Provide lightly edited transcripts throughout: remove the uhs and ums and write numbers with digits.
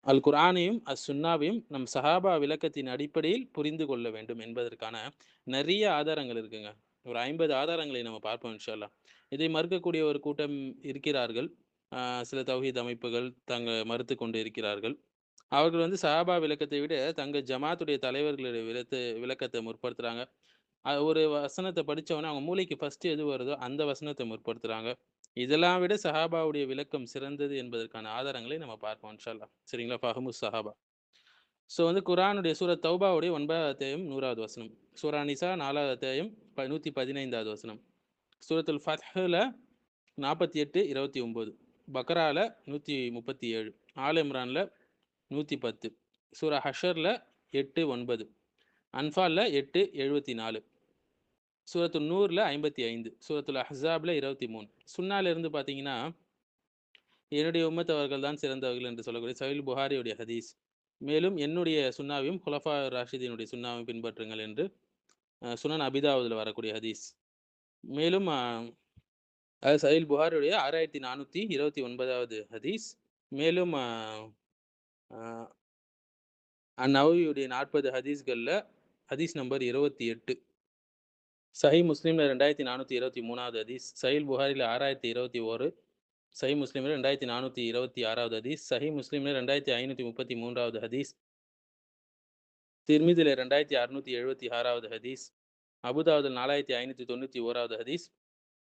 அல் குர்ஆனையும் சுன்னாவையும் நம் சஹாபா விளக்கத்தின் அடிப்படையில் புரிந்து கொள்ள வேண்டும் என்பதற்கான நிறைய ஆதாரங்கள் இருக்குங்க. ஒரு 50 ஆதாரங்களை நம்ம பார்ப்போம் இன்ஷா அல்லாஹ். இதை மறுக்கக்கூடிய ஒரு கூட்டம் இருக்கிறார்கள். அ சில தௌஹீத் அமைப்புகள் மறுத்துக் கொண்டு இருக்கிறார்கள். அவர்கள் வந்து சஹாபா விளக்கத்தை விட தங்கள் ஜமாத்துடைய தலைவர்களுடைய விளக்கத்த முற்படுத்துறாங்க. ஒரு வசனத்த படிச்சவொன்னே அவங்க மூளைக்கு ஃபர்ஸ்ட் எது வருதோ அந்த வசனத்த முற்படுத்துறாங்க. இதெல்லாம் விட சஹாபாவுடைய விளக்கம் சிறந்தது என்பதற்கான ஆதாரங்களை நம்ம பார்ப்போம் இன்ஷா அல்லாஹ். சரிங்களா? ஃபஹ்முஸ் சஹாபா. வந்து குர்ஆனுடைய சூரத் தௌபாவுடைய 9வது அத்தியாயம் 100வது வசனம். சூரா நிசா 4வது அத்தியாயம் 115வது வசனம். சூரத்துல் ஃபத்ஹ்ல 48, 29. பக்ரால 137. ஆல இம்ரான்ல 110. சூரா ஹஷர்ல 8, 9. அன்ஃபால்ல 8, 74. சூரத்துல் நூர்ல 55. சூரத்துல் அஹ்ஸாப்ல 23. சுன்னால இருந்து பார்த்தீங்கன்னா, என்னுடைய உம்மத் அவர்கள் தான் சிறந்தவர்கள் என்று சொல்லக்கூடிய சஹீல் புகாரியுடைய ஹதீஸ். மேலும் என்னுடைய சுன்னாவையும் குலஃபா ராஷிதீனுடைய சுன்னாவையும் பின்பற்றுங்கள் என்று சுனன் அபிதாவுதுல வரக்கூடிய ஹதீஸ். மேலும் அது சஹீல் புகாரியுடைய 6429வது ஹதீஸ். மேலும் அ அந்நவவியுடைய 40 ஹதீஸ்கள்ல ஹதீஸ் நம்பர் 28. சஹீஹ் முஸ்லிம்ல 2423வது ஹதீஸ். சஹீல் புகாரில 6021. சஹீஹ் முஸ்லிம்ல 2426வது ஹதீஸ். சஹீஹ் முஸ்லிம்ல 2533வது ஹதீஸ். திர்மிதில 2676வது ஹதீஸ். அபுதாவுதுல 4591வது ஹதீஸ்.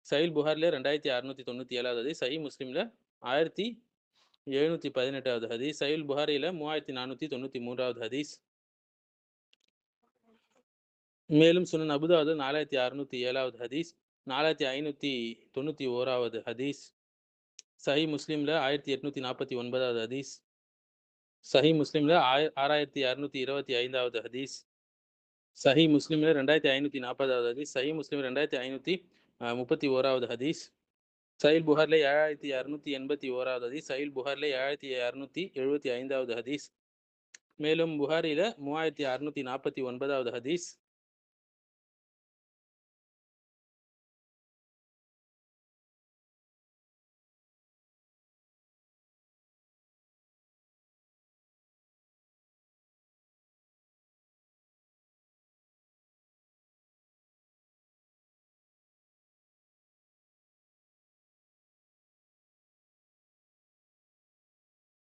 சஹீல் புகாரில 2697வது ஹதீஸ். சஹீஹ் முஸ்லிம்ல 1718வது ஹதீஸ். சஹீல் புகாரில 3493வது ஹதீஸ். மேலும் சுனன் அபுதாவுதுல 4607வது ஹதீஸ். 4591வது ஹதீஸ். சஹீஹ் முஸ்லிம்ல 1849வது ஹதீஸ். சஹீஹ் முஸ்லிம்ல 6625வது ஹதீஸ். சஹீஹ் முஸ்லிம்ல 2540வது ஹதீஸ். சஹீஹ் முஸ்லிம் 2531வது ஹதீஸ். சஹீல் புகார்ல 7681வது ஹதீஸ். சஹீல் புகார்ல 7675வது ஹதீஸ். மேலும் புகாரில 3649வது ஹதீஸ்.